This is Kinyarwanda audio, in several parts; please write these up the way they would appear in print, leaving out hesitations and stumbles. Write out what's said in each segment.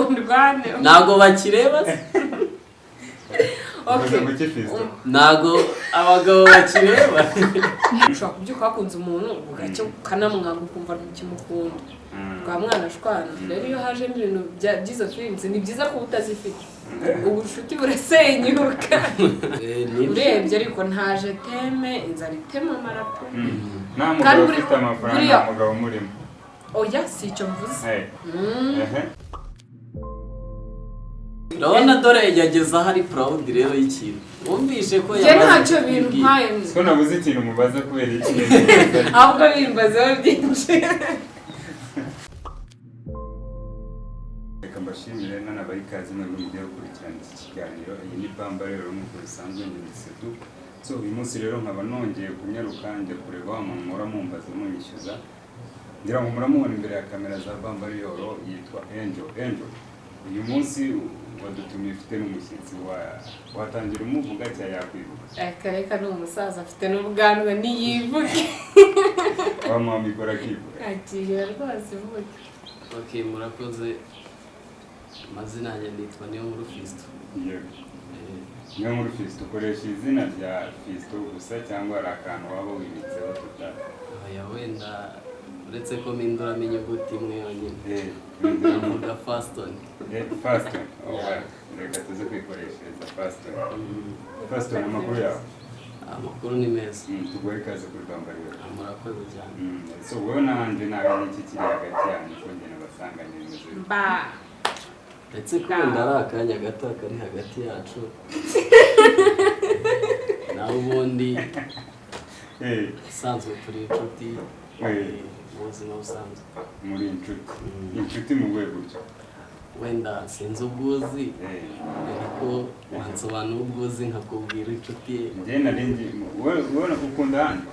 mundwane ntago bakireba okay ntago abagabo bakireba ushobora kubyuka wakunze umuntu ugacyo kanamwanga ukumva ntikimukunda kwa mwana ashwana rero iyo hajemo ibintu byiza feelings ni byiza ko utazifite ubucuti burasenyuka urebye ariko ntaje teme inzara itema Amara nta mugabo ufite amafaranga umugabo murimo oya si icyo mvuze urabona dore yageze aho ari proud rero y'ikintu wumvishe ko yamaze ntacyo bintu mpaye ko nabuze ikintu mubaza kubera iki ahubwo bimbazeho byinshi reka mbashimire n'abari kazi mwebwe mugiye gukurikirana iki kiganiro iyi ni Bamba rero nk'uko bisanzwe n'isetu so uyu munsi rero nkaba nongeye kunyaruka njya kureba wa muntu mura mumbaza munyishyuza ngira ngo muramubona imbere ya kamera za Bamba rero yitwa Ange uyu munsi wadutumye ufite n'umushyitsi watangira umuvuga cyangwa yakwivuga reka ni umusaza afite n'ubwanwa niyivuge wamama ikora kivuga agiye rwose vuga okay murakoze amazina yanjye nitwa niyo muri Fisto ukoresha izina rya Fisto gusa cyangwa ari akantu waba wibitseho tutari oya wenda uretse ko mpinduramo inyuguti imwe yonyine ndavuga Faston reka tuze kwikoreshereza Faston amakuru yawe amakuru ni meza tuguhe ikaze kuri Bamba rero murakoze cyane so wowe n'ahandi nawe n'iki kiri hagati yanyu ko njye nabasanganye bimeze ndetse ko wenda ari akanya gato kari hagati yacu nawe ubundi usanzwe turi inshuti mu buzima busanzwe muri inshuti mu rwego buryo wenda sinzi ubwuzi ariko wansobanura ubwuzi nkakubwira inshuti ye njye naringi wowe ukunda handi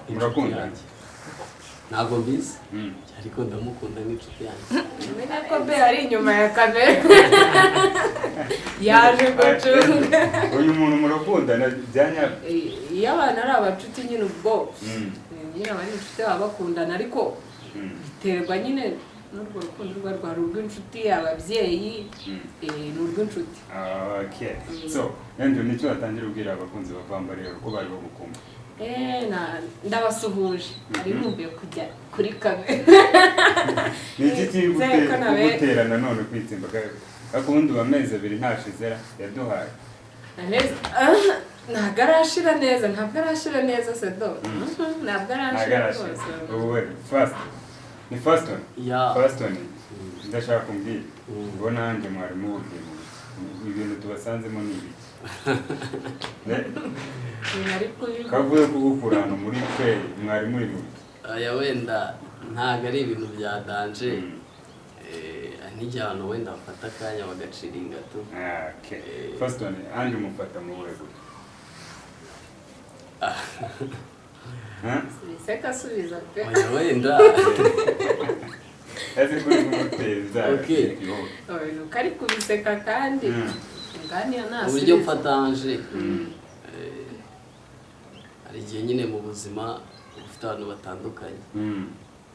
murakunda ntabwo mbizi ariko ndamukunda n'inshuti yanjye menya ko be ari inyuma ya kamera yaje gucunga uyu muntu murakundana byanya iyo abantu ari abacuti nyine ubwo nyine abari inshuti baba bakundana ariko biterwa nyine n'urwo rukundo rwa rw'inshuti ababyeyi n'urw'inshuti okay so Ange nicyo watangira ubwira abakunzi ba Bamba rero ko bari bagukumva ndabasuhuje ari numbiye kujya kuri kamera niki kigutera nanone kwitsimba akundi wamezi abiri ntashizera yaduhaye ntabwo arashira neza sedo ntabwo arashira rwose wowe ni Faston ndashaka kumbwira ngo nanjye mwarimu w'ubuzima ibintu tubasanzemo ni ibiki kavuye kugukura hano muri twe mwari muri mu aya wenda ntabwo ari ibintu bya danje nk'ijyano wenda bafata akanya bagacira ingatu Faston Ange umufata mu rwego seka subiza pe oya wenda ese kuri kumuteza nuko ari kubiseka kandi nganira nasi uburyo mfata Ange hari igihe nyine mu buzima ufite abantu batandukanye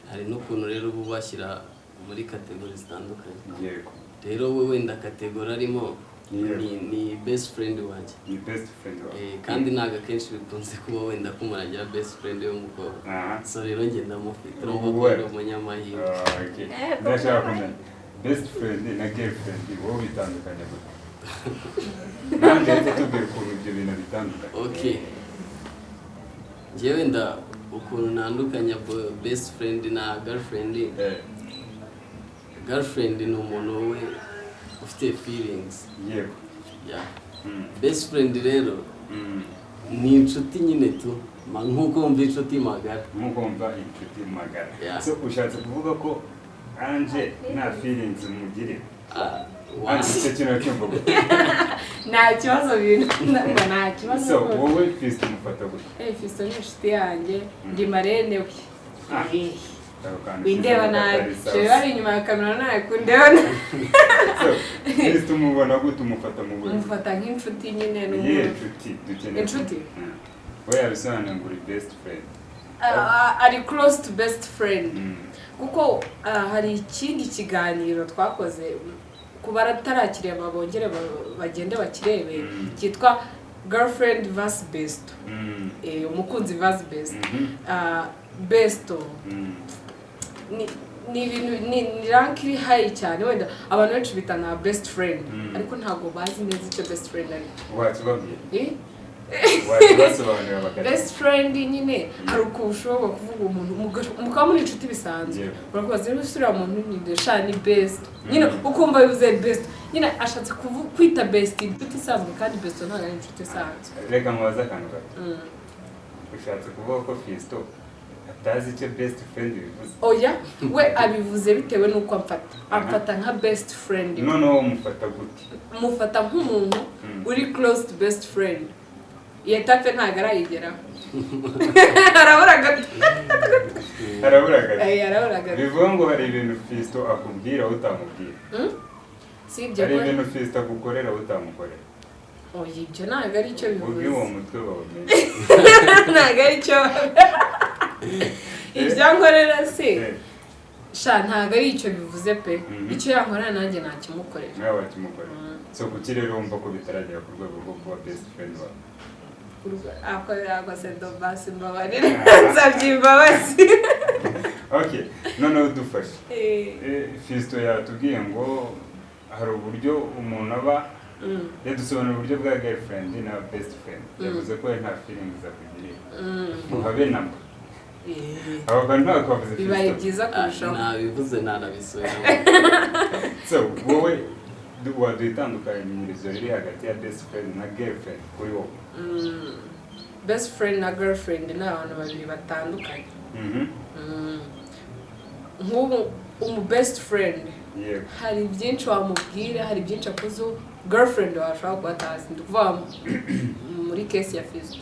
hari n'ukuntu rero uba ubashyira muri kategori zitandukanye rero we wenda kategori arimo ni best friend wanjye kandi ntabwo akenshi bikunze kuba wenda ko umuntu agira best friend w'umukobwa so rero njye ndamufite urumva ko ari umunyamahirwe ndashaka kumenya best friend na girlfriend wowe bitandukanye gute nanjye reka tubwire ukuntu ibyo bintu bitandukanye okay njyewe nda ukuntu ntandukanya best friend na girlfriend ni umuntu we ufite feelings best friend rero ni inshuti nyine tu nk'uko wumva inshuti magara so ushatse kuvuga ko Ange nta feelings mugire icyo kintu cyumva gute nta kibazo nta kibazo so wowe Fisto umufata gute Fisto ni inshuti yanjye ndi marene we windeba nabi jewe ari inyuma ya kamera nawe kundeba nabi Fisto umubona gute umufata mu buryo umufata nk'inshuti nyine inshuti we yabisobanura ngo uri best friend ari close to best friend kuko hari ikindi kiganiro twakoze ku batarakiriye babongere bagende bakirebe cyitwa girlfriend vs besto umukunzi vs besto besto ni ibintu ni rank iri high cyane wenda abantu benshi bita na best friend ariko ntabwo bazi neza icyo best friend ari wakibabwiye best friend nyine hari uko ushobora kuvuga umuntu mukaba muri inshuti bisanzwe urakubaza niba usura muntu nyine ni best nyine ukumva bivuze best nyine ashatse kwita best inshuti isanzwe kandi best ntabwo ari inshuti isanzwe reka mubaze akantu gato ushatse kuvuga ko Fisto atazi icyo best friend bivuze oya we abivuze bitewe n'uko amfata nka best friend noneho mufata gute mufata nk'umuntu uri close to best friend yetapfe ntabwo arayigeraho arabura gato bivuga ngo hari ibintu Fisto akubwira utamubwira hari ibintu Fisto agukorera utamukorera oya ibyo ntabwo ari cyo bivuze ubwo uwo mutwe bawumenye ntabwo ari cyo ibyo nkorera se ntabwo ari icyo bivuze pe icyo yankorera nanjye ntakimukorera nawe wakimukorera so kuki rero wumva ko bitaragera ku rwego rwo kuba best friend wawe ako se dobasi mbabarira nsabye imbabazi okay noneho dufashe Fisto yatubwiye ngo hari uburyo umuntu aba yadusobanura uburyo bwa girlfriend na best friend yavuze ko nta feelings akugirira habe namba abo bantu ntabwo bavuze Fisto bibaye byiza kurushaho nabivuze ntanabisubiramo so wowe waduhitandukanyirizo riri hagati ya best friend na girlfriend kuri wowe best friend na girlfriend ni abantu babiri batandukanye nk'ubu best friend hari byinshi wamubwira hari byinshi akoze girlfriend washobora kuba atazi ndi kuvuga muri case ya Fisto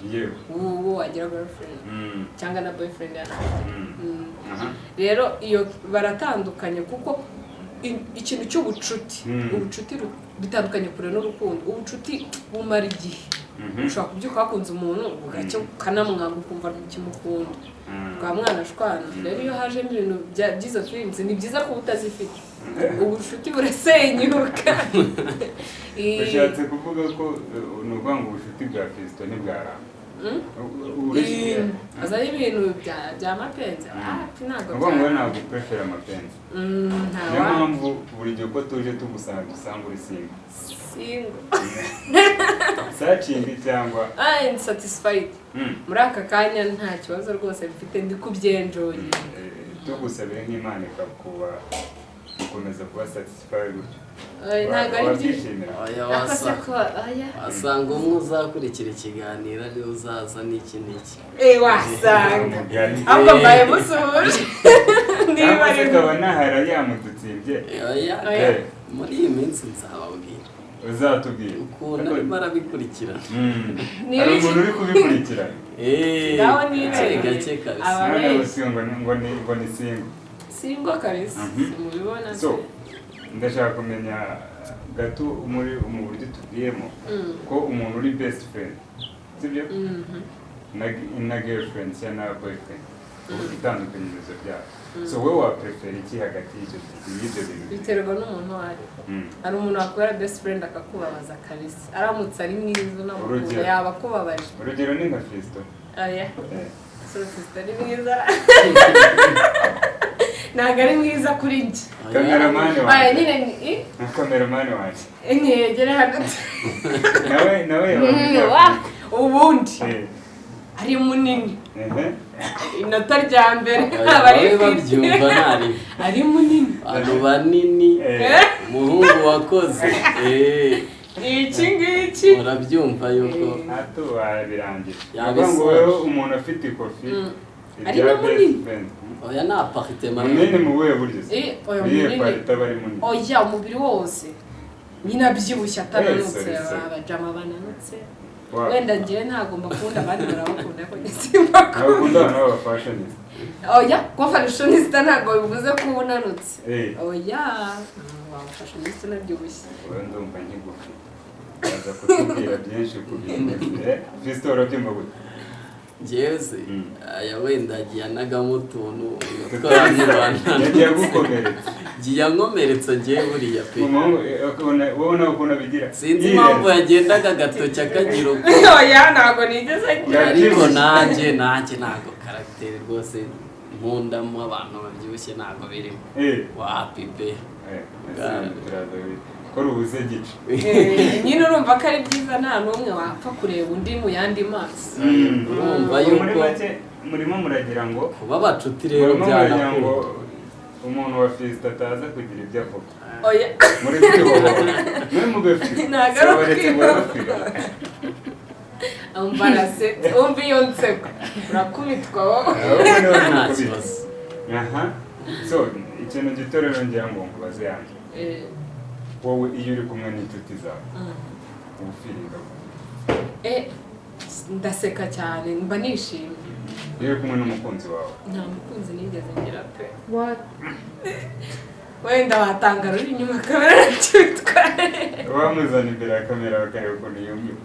uwo wagira girlfriend cyangwa na boyfriend rero iyo baratandukanye kuko ikintu cy'ubucuti ubucuti bitandukanye kure n'urukundo ubucuti bumara igihe ushobora kubyuka wakunze umuntu ugacyo kanamwanga ukumva ntukimukunda bwa mwana ashwana rero iyo hajemo ibintu by'izo feelings ni byiza ko utazifite ubucuti burasenyuka ushatse kuvuga ko ni ukuvuga ngo ubucuti bwa Fisto ntibwaramba azanye ibintu bya mapenzi ntabwo ntabwo prefera amapenzi niyo mpamvu buri gihe uko tuje tugusanga dusanga uri single searching cyangwa satisfied muri aka kanya nta kibazo rwose mfite ndi kubyenjoye tugusabiye nk'Imana ikakuba gukomeza kuba satisfied gutyo ntabwo ari byinshi wasanga umwe uzakurikira ikiganiro ariwe uzaza n'iki n'iki wasanga ahubwo mbaye musuhuje niba ari ukaba nahara yamudutsibye muri iyi minsi nzababwira uzatubwira ukuntu arimo arabikurikira hari umuntu uri kubikurikira nawe ni iki gake kabisa ngo ni singo kabisa mubibona so ndashaka kumenya gato mu buryo tubwiyemo ko umuntu uri best friend sibyo na girlfriend cyangwa na boyfriend itandukanyirizo byabo so wowe waprefera iki hagati y'ibyo bintu biterwa n'umuntu wari hari umuntu wakora best friend akakubabaza kabisa aramutse ari mwiza n'amakuru yaba akubabaje urugero ni nka Fisto so Fisto ni mwiza ntabwo ari mwiza kuri njye kameramani wanjye kameramani wanjye nkegere hagati nawe ubundi ari munini inota rya mbere aba ari babyumva ntari ari munini abantu banini umuhungu wakoze iki ngiki urabyumva yuko hato wabirangira ngo wowe umuntu afite ikofi ari na munini oya ni apartment munini mu buhe buryo se oya munini bari munini oya umubiri wose nyine abyibushye atananutse abajama bananutse wenda ngewe ntagomba kubunda abandi barabakunda ko ngisimba ko ntabwo n'aba fashionista oya kuba fashionista ntabwo bivuze ko unanutse oya fashionista nabyibushye wowe ndumva nkigufi aza kutubwira byinshi ku bintu Fisto urabyumva gute njyewe se aya wenda agiye anagamo utuntu yagiye gukomeretsa ngiye ankomeretsa ngewe buriya pe wowe nawe ukuntu abigira sinzi impamvu yagendaga agatoki akagira uko oya ntabwo nigeze ngira ariko nanjye ntabwo karagiteri rwose nkundamo abantu babyibushye ntabwo birimo wapi pe kora ubuze gice nyine urumva ko ari byiza nta n'umwe wapfa kureba undi mu yandi maso urumva yuko murimo muragira ngo kuba bacuti rero byanakunda umuntu wa Fiston ataza kugira ibyo avuga oya muri kwibohora mwe mubefi nagaruka ambarase umva iyo nseko urakubitwa wowe nta kibazo aha so ikintu gito rero ngira ngo nkubaze yanjye wowe iyo uri kumwe n'inshuti zawe ubufiringa ndaseka cyane mba nishimye iyo uri kumwe n'umukunzi wawe nta mukunzi nigeze ngira pe wenda watanga ruri inyuma kamera nakitwa wamuzana imbere ya kamera bakareba ukuntu yumiwe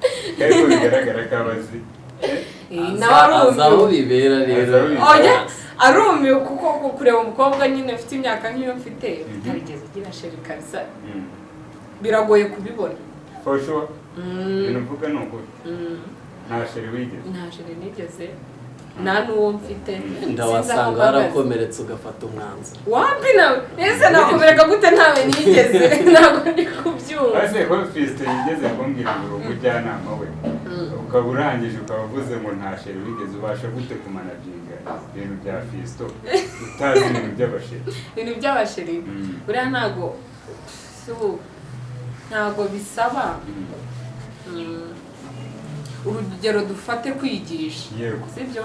ariko bigaragara ko abazi aza aho bibera rero arumiwe kuko kureba umukobwa nyine ufite imyaka nk'iyo mfite utarigeze ugira sheri kabisa biragoye kubibona for sure ibintu uvuga ni ukuri nta sheri wigeze nta sheri nigeze nta n'uwo mfite ndawasanga warakomeretse ugafata umwanzuro wapi nawe ese nakomereka gute ntawe nigeze ntabwo ndi kubyumva ese ko Fiston yigeze kumbwira ngo umujyanama we ukaba urangije ukaba uvuze ngo nta sheri wigeze ubasha gute kumanaginga ibintu bya Fiston utazi ibintu by'abasheri ibintu by'abasheri buriya ntabwo bisaba urugero dufate kwigisha sibyo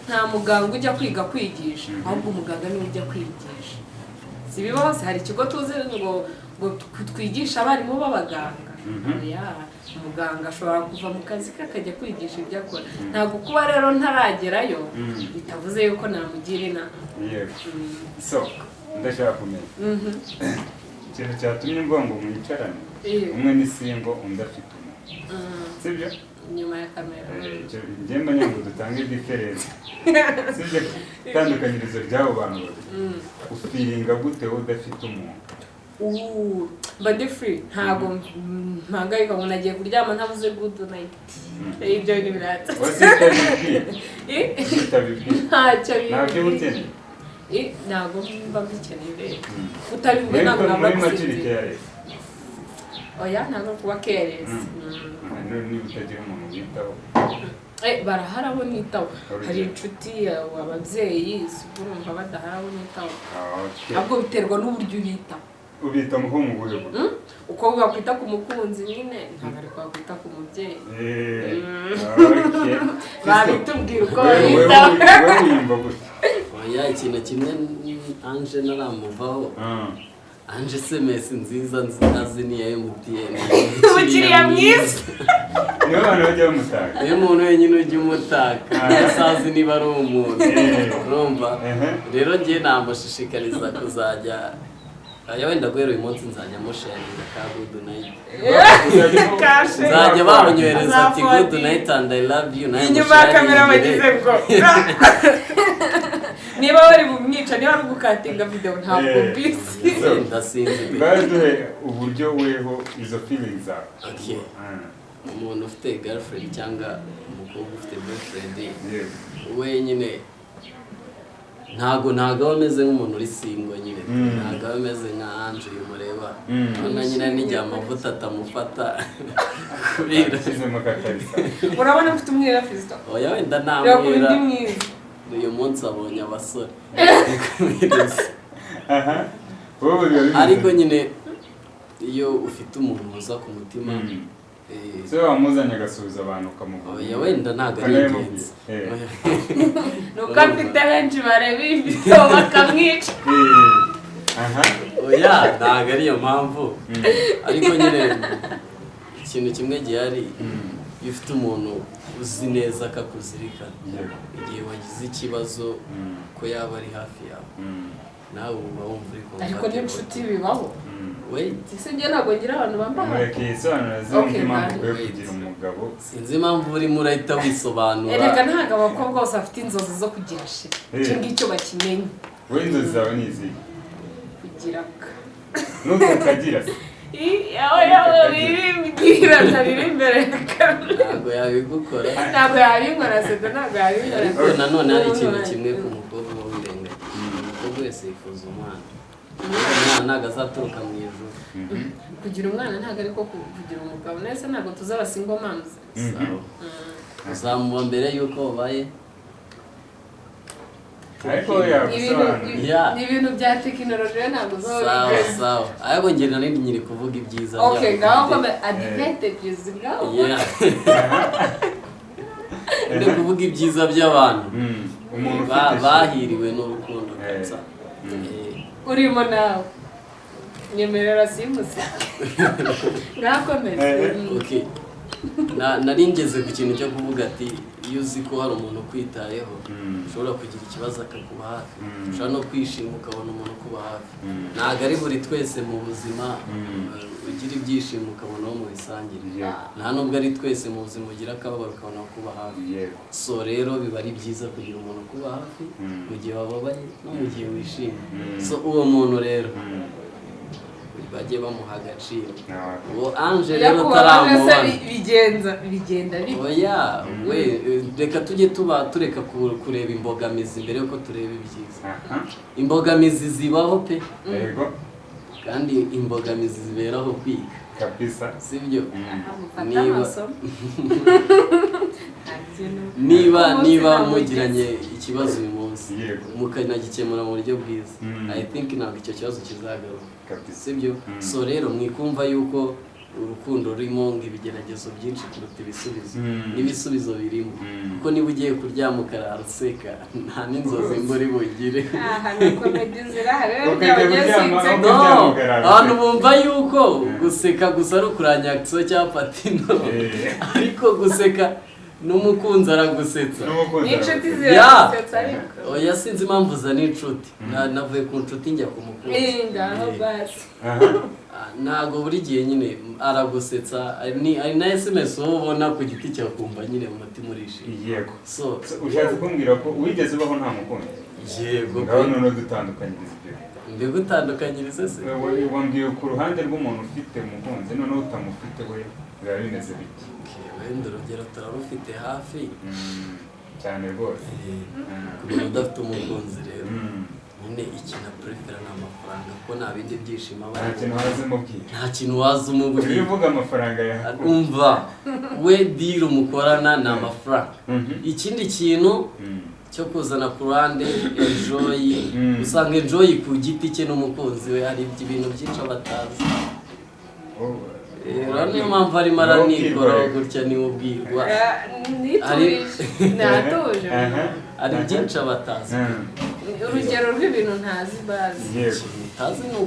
nta muganga ujya kwiga kwigisha ahubwo umuganga niwe ujya kwigisha si biba hose hari ikigo tuzi ngo twigisha abarimu b'abaganga umuganga ashobora kuva mu kazi ke akajya kwigisha ibyo akora ntabwo kuba rero ntaragerayo bitavuze yuko namugira inama so ndashaka kumenya ikintu cyatumye mvuga ngo mwicarane umwe ni singo undi afite umuntu sibyo inyuma ya kamera njye menya ngo dutange diferense sibyo itandukanyirizo ry'abo bantu babiri ufiringa gute udafite umuntu mba ndi free ntabwo mpangayika ngo nagiye kuryama ntabuze good night ibyo bintu biratse ntacyo ukeneye ntabwo mba mbikeneye rero utabivuga ntabwo naba gusinzira oya ntabwo kuba kereza niba utagira umuntu witaho barahari abo nitaho hari inshuti ababyeyi urumva badahari abo nitaho ahubwo biterwa n'uburyo ubitaho ubita mu buhe uko wakwita ku mukunzi nyine ntabwo ari kwakwita ku mubyeyi babitubwira uko babitaho wowe wiyumva gutya oya ikintu kimwe Ange naramuvaho Ange SMS nziza nzi ni ya MTN umukiriya mwiza niyo abantu bajya bamutaka niyo umuntu wenyine ujya umutaka asazi niba ari umuntu urumva rero njye namushishikariza kuzajya wenda guhera uyu munsi nzajya musharinga ka good night nzajya banyohereza ati good night and I love you inyuma ya kamera bagize ngo niba bari bumwica niba ari gukatinga video ntabwo mbisi ndasinzi baduhe uburyo weho izo feelings zawe umuntu ufite girlfriend cyangwa umukobwa ufite boyfriend wenyine ntago aba ameze nk'umuntu uri singo nyine ntago aba ameze nka Ange uyu mureba urabona nyine n'igihe amavuta atamufata kubera urabona mfite umwera Fiston oya wenda namwera uyu munsi abonye abasore ariko nyine iyo ufite umuntu uza ku mutima se wamuzanye agasuhuza abantu ukamuvuga oya wenda ntabwo ari ingenzi nuko afite benshi bareba iyi video bakamwica oya ntabwo ariyo mpamvu ariko nyine ikintu kimwe gihari iyo ufite umuntu uzi neza akakuzirikana igihe wagize ikibazo ko yaba ari hafi yawe nawe uba wumva uri kumva ariko n'inshuti bibaho wait ese njye ntabwo ngira abantu bambaha mureke yisobanura zimwe impamvu yo kugira umugabo sinzi impamvu urimo urahita wisobanura erega ntabwo abakobwa bose bafite inzozi zo kugira shira icyo ngicyo bakimenye wowe inzozi zawe ni izihe kugira ka nubwo utagira yawe birimbwira ntarira imbere ya kamera ntabwo yabigukora ntabwo yabinkora sida ntabwo yabinkora ariko nanone hari ikintu kimwe ku mukobwa uba wirengagiza umukobwa wese yifuza umwana ntabwo azaturuka mu ijuru kugira umwana ntabwo ariko kugira umugabo nese ntabwo tuzaba single moms uzamuba mbere y'uko wabaye ariko yagusobanura ni ibintu bya tekinoloji ntabwo sawa sawa ariko njye nari nyiri kuvuga ibyiza okay ngaho kome advantages ngaho ndi kuvuga ibyiza by'abantu umuntu bahiriwe n'urukundo kabisa urimo nawe nyemerera simuse ngakomeze okay nari ngeze ku kintu cyo kuvuga ati iyo uzi ko hari umuntu ukwitayeho ushobora kugira ikibazo akakuba hafi ushobora no kwishima ukabona umuntu ukuba hafi ntabwo ari buri twese mu buzima ugira ibyishimo ukabona wo mu bisangire nta nubwo ari twese mu buzima ugira akababaro ukabona wo kuba hafi so rero biba ari byiza kugira umuntu ukuba hafi mu gihe wababaye no mu gihe wishimye so uwo muntu rero bajye bamuha agaciro uwo Ange rero taramubona bigenda oya we reka tujye tureka kureba imbogamizi mbere yuko tureba ibyiza imbogamizi zibaho pe kandi imbogamizi ziberaho kwiga kabisa sibyo niba niba mugiranye ikibazo uyu munsi mukanagikemura mu buryo bwiza I think ntabwo icyo kibazo kizagaruka sibyo so rero mwikumva yuko urukundo rurimo ngo ibigeragezo byinshi kuruta ibisubizo n'ibisubizo birimo kuko niba ugiye kuryama ukarara useka nta n'inzozi mburi bugire abantu bumva yuko guseka gusa ari ukuranyagisa cyangwa patino ariko guseka n'umukunzi aragusetsa n'inshuti ziragusetsa ariko oya sinzi impamvu za n'inshuti navuye ku nshuti njya ku mukunzi ntabwo buri gihe nyine aragusetsa ari na SMS wowe ubona ku giti cyawe ukumva nyine mu mutima urishimye yego so ushatse kumbwira ko wigeze ubaho nta mukunzi yego ngaho none dutandukanyiriza ibyo mbega utandukanyiriza se wambwiye ku ruhande rw'umuntu ufite umukunzi noneho utamufite we biba bimeze biti wenda urugero turarufite hafi cyane rwose ku muntu udafite umukunzi rero nyine ikintu prefer ni amafaranga kuko nta bindi byishimo aba nta kintu waza umubwira iyo uvuga amafaranga yawe umva we deal mukorana ni amafaranga ikindi kintu cyo kuzana ku ruhande enjoy usanga enjoy ku giti cye n'umukunzi we hari ibintu byinshi abatazi rero niyo mpamvu arimo aranikora gutya niwe ubwirwa natuje hari byinshi abatazi urugero rw'ibintu ntazi bazi utazi ni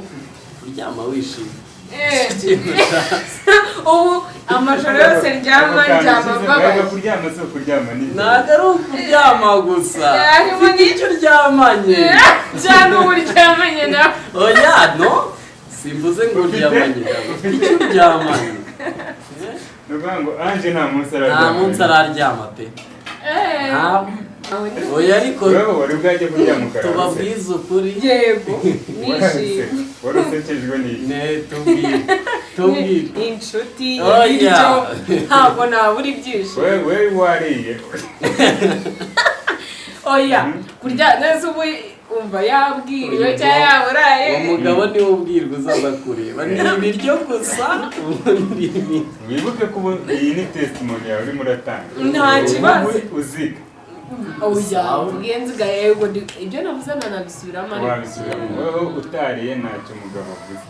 kuryama wishimye ubu amajoro yose ndyama mbabaye kuryama si ukuryama ni ntabwo ari ukuryama gusa ufite icyo uryamanye cyangwa ubu uryamanye nawe oya no simvuze ngo uryamanye ufite icyo uryamanye ni ukuvuga ngo Ange nta munsi araryama pe oya ariko tubabwize ukuri yego nishimye wari usekejwe tubwire inshuti ibiryo ntabwo nabura ibyishimo we wariye oya kurya neza ubu umva yabwiriwe cyangwa yaburaye umugabo niwe ubwirwa uzaza kureba ni ibiryo gusa wibuke ko iyi ni testimony yawe urimo uratanga nta kibazo uziga oya ubwenziga yego ibyo navuze nanabisubiramo wowe utariye ntacyo umugabo avuze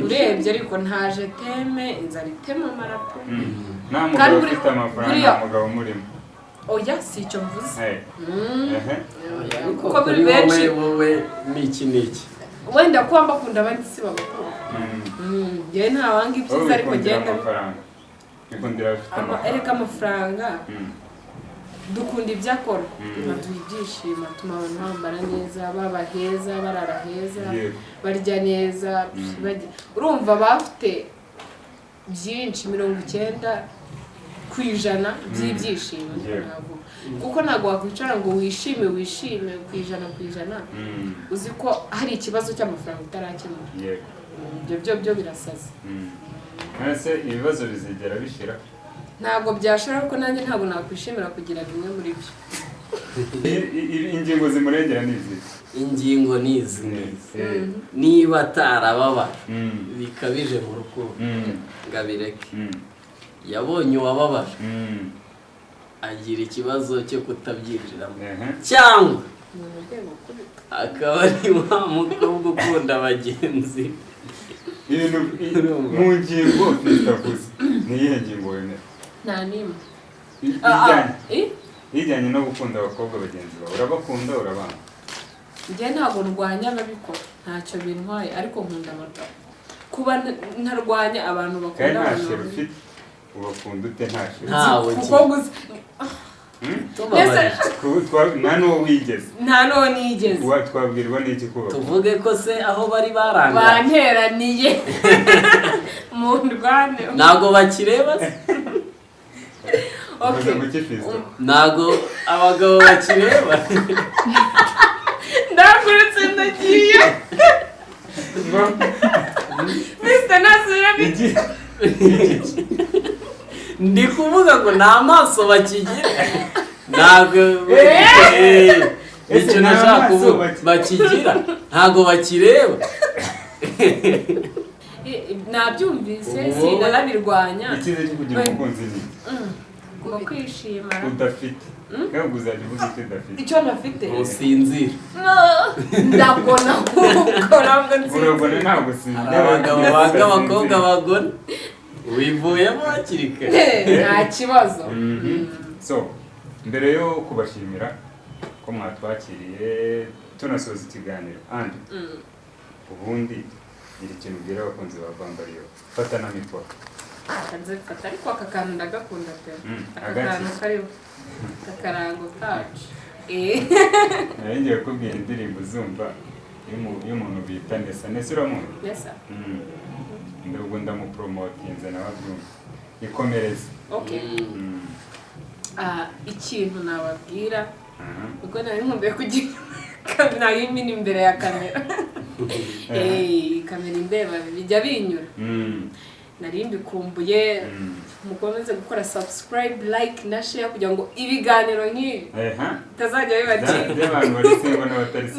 urebye ariko ntaje teme inzara itema amarapo nta mugabo ufite amafaranga nta mugabo umurimo oya si icyo mvuze kuko muri benshi wowe n'iki wenda kuba mbakunda abandi si babakunda njyewe ntawanga ibyiza ariko genda ereka amafaranga dukunda ibyo akora baduha ibyishimo atuma abantu bambara neza baba heza barara heza barya neza urumva bafite byinshi 90% by'ibyishimo kuko ntabwo wakwicara ngo wishime ku ijana uzi ko hari ikibazo cy'amafaranga utarakemura ibyo birasaze ese ibibazo bizigera bishira ntabwo byashira kuko nanjye ntabwo nakwishimira kugira bimwe muri byo ingingo zimurengera n'izi ingingo nizi niba atarababa bikabije mu rukundo ngabireke yabonye uwababaje agira ikibazo cyo kutabyinjiramo cyangwa akaba ari wa mukobwa ukunda abagenzi ibintu mu ngingo zitavuze niyihe ngingo wemera nta nimwe ijyanye no gukunda abakobwa bagenzi bawe urabakunda urabanga njye ntabwo ndwanya ababikora ntacyo bintwaye ariko nkunda abagabo kuba ntarwanya abantu bakunda abantu ufite ubakunda ute ntashira ntawe kuko gusa nta n'uwo wigeze nta n'uwo nigeze twabwirwa n'iki kuba tuvuge ko se aho bari baranga banteraniye mu ndwane ntabwo bakireba ntabwo abagabo bakireba ndagurutse ndagiye Mr. Nasura ndi kuvuga ngo nta maso bakigira ntabwo icyo nashaka kuvuga bakigira ntabwo bakireba nabyumvise sinanabirwanya ikize cyo kugira umukunzi ni kuba kwishima udafite ntabwo uzajya uvuga icyo udafite icyo nafite usinzira ndabona urabona ntabwo usinzira abagabo banga abakobwa bagona wivuyemo hakiri kare nta kibazo so mbere yo kubashimira ko mwatwakiriye tunasoza ikiganiro Ange ubundi gira ikintu ubwira abakunzi ba Bambariyo fata na mikoro akazifata ariko aka kantu ndagakunda pe aka kantu kariho akarango kacu ngiye kubwira indirimbo uzumva y'umuntu bita Neza uramuzi Neza ndabwo ndamupromotinze nawe abyumva ikomereze ikintu nababwira kuko nari nkumbuye kugira nayimini imbere ya kamera kamera indeba bijya binyura nari mbikumbuye mukomeze gukora subscribe like na share kugira ngo ibiganiro nk'ibi bitazajya bibacika by'abantu bari singo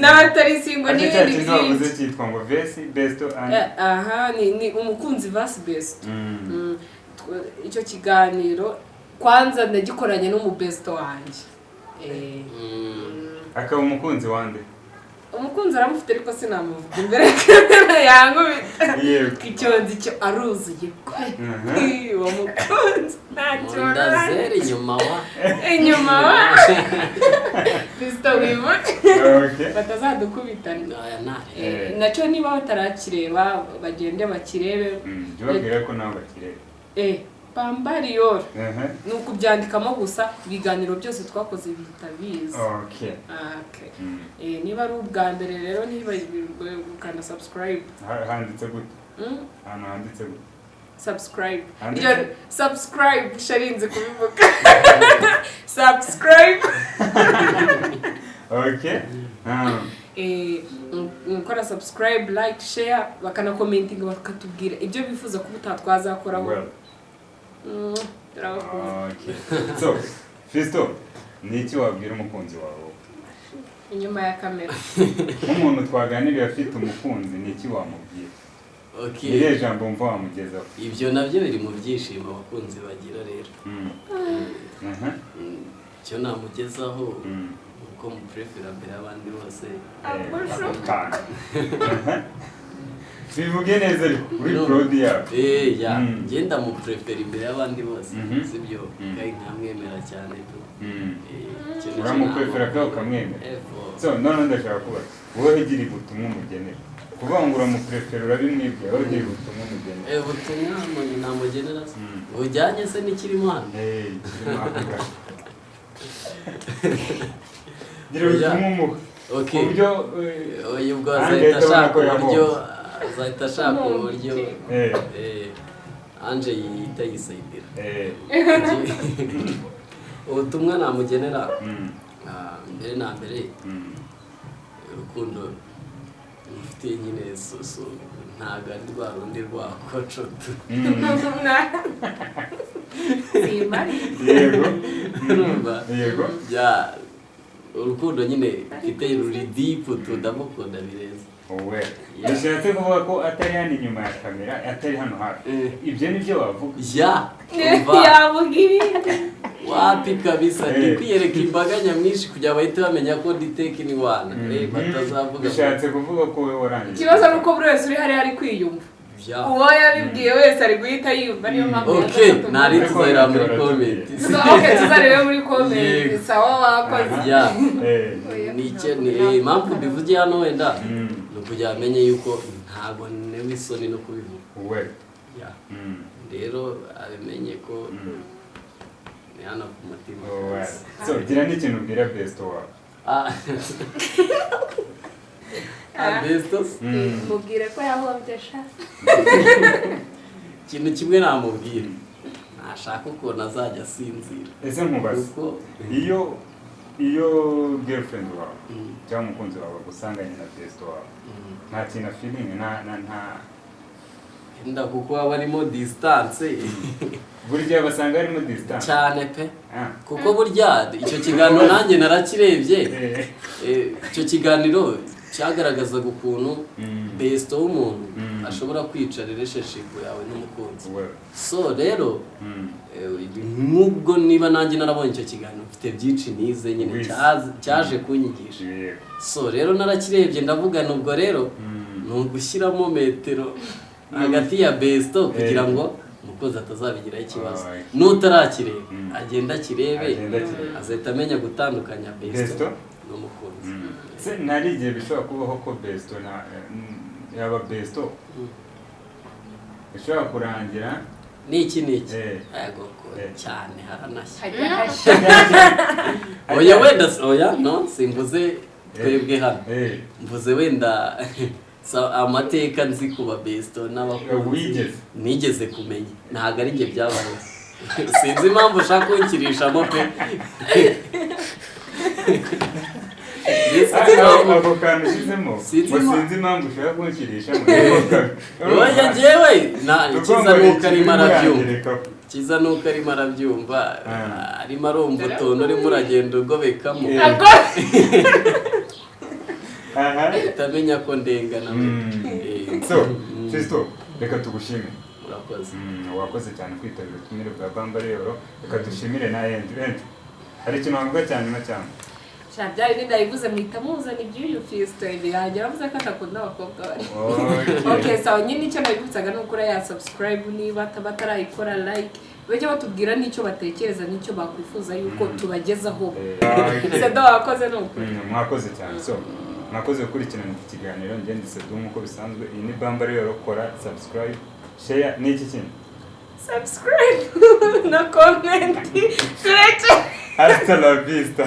n'abatari singo n'ibindi byinshi cyitwa ngo vesi best ni umukunzi vasi best icyo kiganiro kwanza ndagikoranye n'umubesto wanjye akaba umukunzi wande umukunzi aramufite ariko sinamuvuga imbere kamera yankubita icyonzi cyo aruzuye uwo mukunzi ntacyo ndazera inyuma wa Kristo wibuke batazadukubitana nacyo niba batarakireba bagende bakirebe babwira ko nawe bakirebe Bambariyo ni ukubyandikamo gusa ibiganiro byose twakoze bihita biza niba ari ubwa mbere rero ntibagirwe gukanda subscribe handitse gute ahantu handitse gute subscribe sharinze kubivuga subscribe gukora subscribe like share bakanakomentinga bakatubwira ibyo bifuza ko utatwazakoraho so Fisto ni iki wabwira umukunzi wawe inyuma ya kamera nk'umuntu twaganiriye afite umukunzi ni iki wamubwira iriya jambo mva wamugezaho ibyo nabyo biri mu byishimo abakunzi bagira rero icyo namugezaho uko muprefera mbere y'abandi bose bivuge neza ariko uri prodi yawe ngenda mu prefera imbere y'abandi bose sibyo kandi ntamwemera cyane tu uramuprefera kandi ukamwemera so none ndashaka kubaza wowe ugira ubutumwa umugenera kuvuga ngo uramuprefera urabimwibwira wowe ugira ubutumwa umugenera ubutumwa namugenera bujyanye se n'ikirimo hano gira ubumuga okay uburyo uyu bwo azahita ashaka uburyo Ange yita yisayidira ubutumwa namugenera mbere na mbere urukundo rufite nyine ntago ari rwa rundi rwa kocotu yego urukundo nyine mfite ruri dipu ndamukunda bireza wowe bishatse kuvuga ko atari hano inyuma ya kamera atari hano hafi ibyo ni byo wavuga yavuga ibindi wapi kabisa ni kwiyereka imbaga nyamwinshi kugira bahite bamenya ko diteke ni wana batazavuga bishatse kuvuga ko wowe warangije ikibazo nuko buri wese uri hariya ari kwiyumva uwo yabibwiye wese ari guhita yumva niyo mpamvu ntari tuzareba muri comment tuzarebe muri comment sawa wakoze ni impamvu mbivugiye hano wenda ni ukugira amenye yuko ntabwo newe isoni no kubivuga rero abimenye ko ni hano ku mutima so gira n'ikintu ubwira besto wawe Bestos mubwire ko yahombye sha ikintu kimwe namubwira nashaka ukuntu azajya asinzira ese nkubaze iyo girlfriend wawe cyangwa umukunzi wawe agusanganye na besto wawe nta kintu feeling nda kuko waba arimo distance burya basanga harimo distance cyane pe kuko burya icyo kiganiro nanjye narakirebye icyo kiganiro cyagaragazaga ukuntu besto w'umuntu ashobora kwica relationship yawe n'umukunzi so rero nubwo niba nanjye narabonye icyo kiganiro mfite byinshi nize nyine cyaje kunyigisha so rero narakirebye ndavuga nubwo rero ni ugushyiramo metero hagati ya besto kugira ngo umukozi atazabigiraho ikibazo n'utarakireba agenda akirebe azahita amenya gutandukanya besto n'umukunzi se nari igihe bishobora kubaho ko besto yaba besto bishobora kurangira n'iki yego cyane haranashya oya no simvuze twebwe hano mvuze wenda amateka nzi kuba besto n'abakunzi nigeze kumenya ntabwo ari njye byabaye sinzi impamvu ushaka kunkirishamo pe ako kantu ushyizemo sinzi impamvu ushaka kunkirishamo oya njyewe kiza nuko arimo arabyumva arimo arumva utuntu urimo uragenda ugobekamo utamenya ko ndengana so Fisto reka tugushime urakoze wakoze cyane kwitabira ubutumire bwa Bamba rero reka dushimire na Ange hari ikintu wavuga cyane na cyane byari bidayivuze mwita muzana iby'uyu Fisto yagera avuze ko atakunda abakobwa bari okay sawa nyine icyo nabibutsaga ni ukuri ya subscribe niba batarayikora like bajye batubwira n'icyo batekereza n'icyo bakwifuza yuko tubagezaho Sedo wakoze n'ukuri mwakoze cyane so mwakoze gukurikirana iki kiganiro ngende Sedo nk'uko bisanzwe iyi ni Bamba rero kora subscribe share n'iki kintu subscribe na comment hasta la vista